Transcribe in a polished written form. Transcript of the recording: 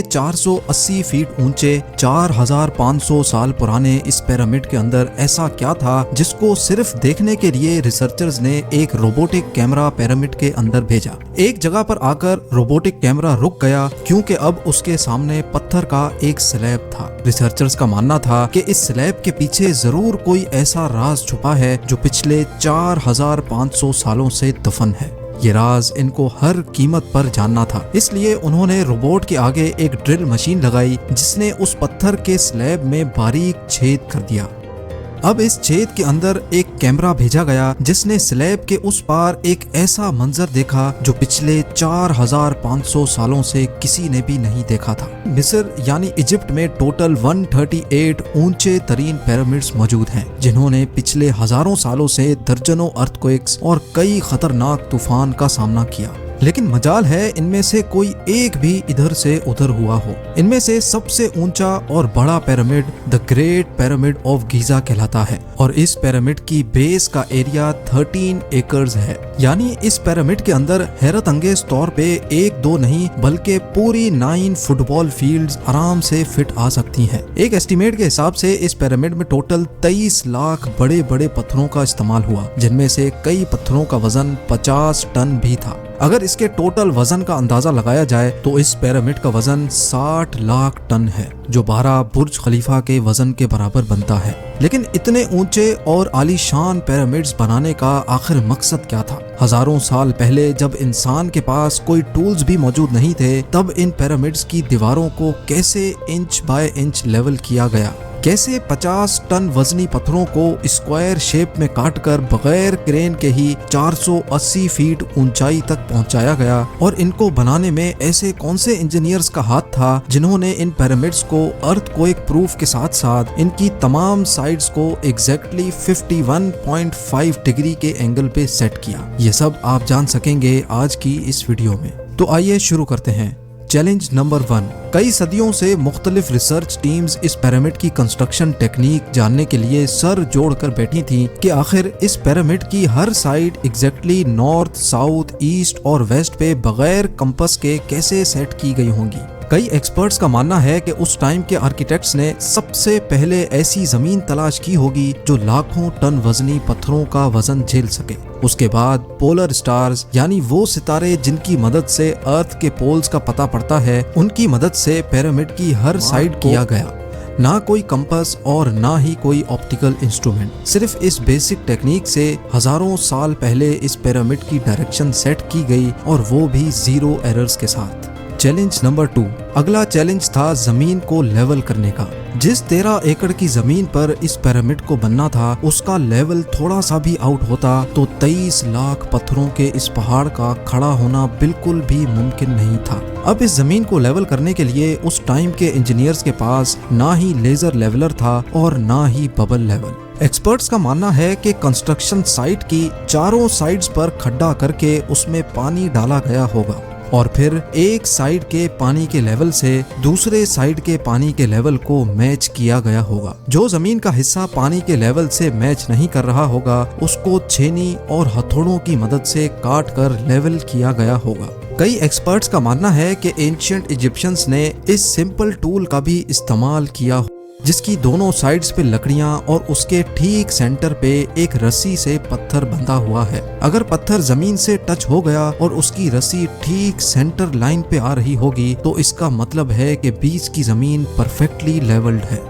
480 feet ऊंचे 4500 साल पुराने इस पिरामिड के अंदर ऐसा क्या था जिसको सिर्फ देखने के लिए रिसर्चर्स ने एक रोबोटिक कैमरा पिरामिड के अंदर भेजा। एक जगह पर आकर रोबोटिक कैमरा रुक गया क्योंकि अब उसके सामने पत्थर का एक स्लैब था। रिसर्चर्स का मानना था कि इस स्लैब के पीछे जरूर कोई ऐसा राज छुपा है जो पिछले 4500 सालों से दफन है। ये राज इनको हर कीमत पर जानना था, इसलिए उन्होंने रोबोट के आगे एक ड्रिल मशीन लगाई जिसने उस पत्थर के स्लैब में बारीक छेद कर दिया। अब इस छेद के अंदर एक कैमरा भेजा गया जिसने स्लैब के उस पार एक ऐसा मंजर देखा जो पिछले 4500 सालों से किसी ने भी नहीं देखा था। मिस्र यानी इजिप्ट में टोटल 138 ऊंचे तरीन पिरामिड्स मौजूद हैं जिन्होंने पिछले हजारों सालों से दर्जनों अर्थक्वेक्स और कई खतरनाक तूफान का सामना किया, लेकिन मजाल है इनमें से कोई एक भी इधर से उधर हुआ हो। इनमें से सबसे ऊंचा और बड़ा pyramid the great pyramid of Giza कहलाता है और इस पिरामिड की बेस का एरिया 13 एकर्स है। यानी इस पिरामिड के अंदर हैरत अंगेज तौर पे एक दो नहीं बल्कि पूरी 9 फुटबॉल फील्ड्स आराम से फिट आ सकती हैं। एक एस्टीमेट के हिसाब से इस पिरामिड में टोटल 23 लाख बड़े बड़े पत्थरों का इस्तेमाल हुआ, जिनमें से कई पत्थरों का वजन 50 टन भी था। अगर इसके टोटल वजन का अंदाजा लगाया जाए तो इस पिरामिड का वजन 60 लाख टन है, जो 12 बुर्ज खलीफा के वजन के बराबर बनता है। लेकिन इतने ऊंचे और आलीशान पिरामिड्स बनाने का आखिर मकसद क्या था? हजारों साल पहले जब इंसान के पास कोई टूल्स भी मौजूद नहीं थे, तब इन पिरामिड्स की दीवारों को कैसे इंच बाय इंच लेवल किया गया? कैसे 50 टन वजनी पत्थरों को स्क्वायर शेप में काटकर बगैर क्रेन के ही 480 फीट ऊंचाई तक पहुंचाया गया? और इनको बनाने में ऐसे कौन से इंजीनियर्स का हाथ था जिन्होंने इन पिरामिड्स को अर्थक्वेक प्रूफ के साथ साथ इनकी तमाम साइड्स को एग्जैक्टली 51.5 डिग्री के एंगल पे सेट किया? ये सब आप जान सकेंगे आज की इस वीडियो में। तो आइए शुरू करते हैं। Challenge number 1। कई सदियों से मुख्तलिफ रिसर्च टीम्स इस पिरामिड की कंस्ट्रक्शन टेक्निक जानने के लिए सर जोड़कर बैठी थी कि आखिर इस पिरामिड की हर side exactly north, south, east और वेस्ट पे बगैर कंपास के कैसे सेट की गई होंगी। कई एक्सपर्ट्स का मानना है कि उस टाइम के आर्किटेक्ट्स ने सबसे पहले ऐसी जमीन तलाश की होगी जो लाखों टन वजनी पत्थरों का वजन झेल सके। उसके बाद पोलर स्टार्स यानी वो सितारे जिनकी मदद से अर्थ के पोल्स का पता पड़ता है, उनकी मदद से पिरामिड की हर साइड किया गया। ना कोई कंपास और ना ही कोई ऑप्टिकल इंस्ट्रूमेंट, सिर्फ इस बेसिक टेक्निक से हजारों साल पहले इस पिरामिड की डायरेक्शन सेट की गई और वो भी 0 एरर्स के साथ। Challenge number 2। अगला चैलेंज था जमीन को लेवल करने का। जिस 13 एकड़ की जमीन पर इस पिरामिड को बनना था, उसका लेवल थोड़ा सा भी आउट होता तो 23 लाख पत्थरों के इस पहाड़ का खड़ा होना बिल्कुल भी मुमकिन नहीं था। अब इस जमीन को लेवल करने के लिए उस टाइम के इंजीनियर्स के पास ना ही लेजर लेवलर था और ना ही बबल लेवल। एक्सपर्ट्स का मानना है कि कंस्ट्रक्शन साइट की चारों साइड्स पर खड्डा करके उसमें पानी डाला गया होगा और फिर एक साइड के पानी के लेवल से दूसरे साइड के पानी के लेवल को मैच किया गया होगा। जो जमीन का हिस्सा पानी के लेवल से मैच नहीं कर रहा होगा, उसको छेनी और हथौड़ों की मदद से काट कर लेवल किया गया होगा। कई एक्सपर्ट्स का मानना है कि एंशिएंट इजिप्शियंस ने इस सिंपल टूल का भी इस्तेमाल किया, जिसकी दोनों साइड्स पे लकड़ियां और उसके ठीक सेंटर पे एक रस्सी से पत्थर बंधा हुआ है। अगर पत्थर जमीन से टच हो गया और उसकी रस्सी ठीक सेंटर लाइन पे आ रही होगी तो इसका मतलब है कि बीच की जमीन परफेक्टली लेवल्ड है।